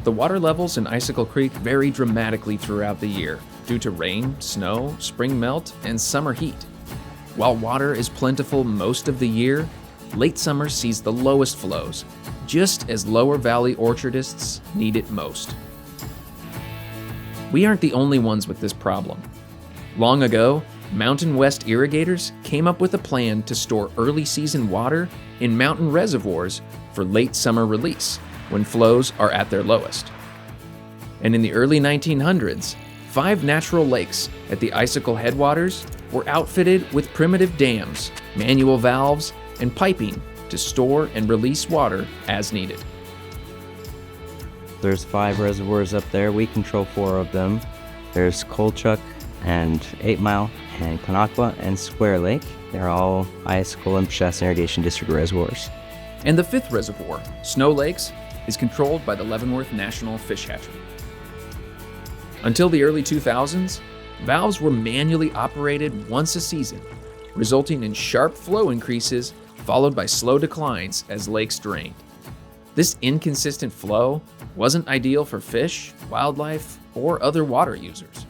The water levels in Icicle Creek vary dramatically throughout the year due to rain, snow, spring melt, and summer heat. While water is plentiful most of the year, late summer sees the lowest flows, just as lower valley orchardists need it most. We aren't the only ones with this problem. Long ago, Mountain West irrigators came up with a plan to store early season water in mountain reservoirs for late summer release, when flows are at their lowest. And in the early 1900s, 5 natural lakes at the Icicle headwaters were outfitted with primitive dams, manual valves, and piping to store and release water as needed. There's 5 reservoirs up there. We control 4 of them. There's Kolchuk and 8 Mile and Conakwa and Square Lake. They're all Icicle and Shasta Irrigation District reservoirs. And the 5th reservoir, Snow Lakes, is controlled by the Leavenworth National Fish Hatchery. Until the early 2000s, valves were manually operated once a season, resulting in sharp flow increases followed by slow declines as lakes drained. This inconsistent flow wasn't ideal for fish, wildlife, or other water users.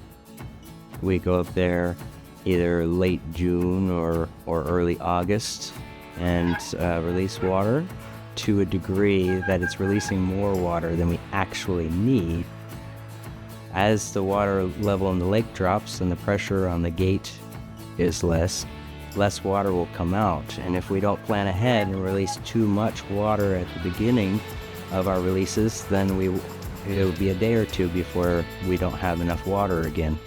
We go up there either late June or early August and release water to a degree that it's releasing more water than we actually need. As the water level in the lake drops and the pressure on the gate is less water will come out. And if we don't plan ahead and release too much water at the beginning of our releases, then it'll be a day or two before we don't have enough water again.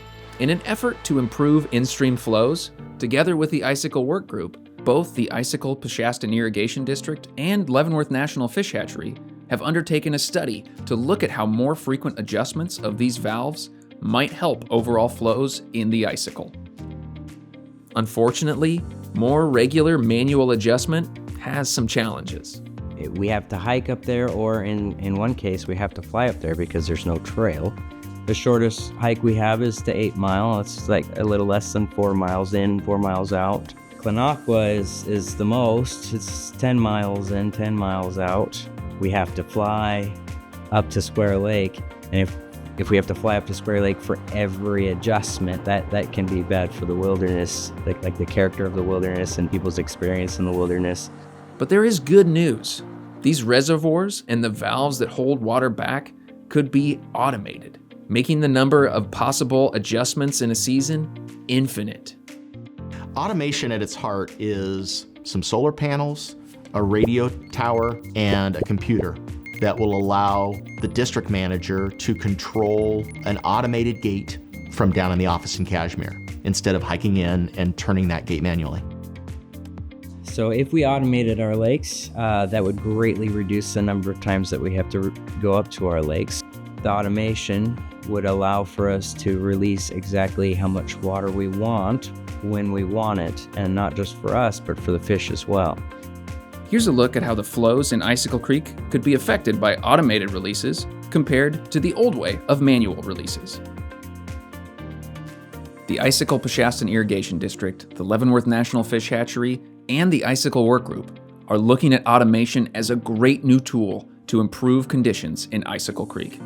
In an effort to improve in-stream flows, together with the Icicle Work Group, both the Icicle Peshastin Irrigation District and Leavenworth National Fish Hatchery have undertaken a study to look at how more frequent adjustments of these valves might help overall flows in the Icicle. Unfortunately, more regular manual adjustment has some challenges. We have to hike up there, or in one case, we have to fly up there because there's no trail. The shortest hike we have is to 8 Mile. It's like a little less than 4 miles in, 4 miles out. Conakwa is the most. It's 10 miles in, 10 miles out. We have to fly up to Square Lake, and if we have to fly up to Square Lake for every adjustment, that can be bad for the wilderness, like the character of the wilderness and people's experience in the wilderness. But there is good news. These reservoirs and the valves that hold water back could be automated, making the number of possible adjustments in a season infinite. Automation at its heart is some solar panels, a radio tower, and a computer that will allow the district manager to control an automated gate from down in the office in Kashmir instead of hiking in and turning that gate manually. So if we automated our lakes, that would greatly reduce the number of times that we have to go up to our lakes. The automation would allow for us to release exactly how much water we want when we want it, and not just for us, but for the fish as well. Here's a look at how the flows in Icicle Creek could be affected by automated releases compared to the old way of manual releases. The Icicle Peshastin Irrigation District, the Leavenworth National Fish Hatchery, and the Icicle Work Group are looking at automation as a great new tool to improve conditions in Icicle Creek.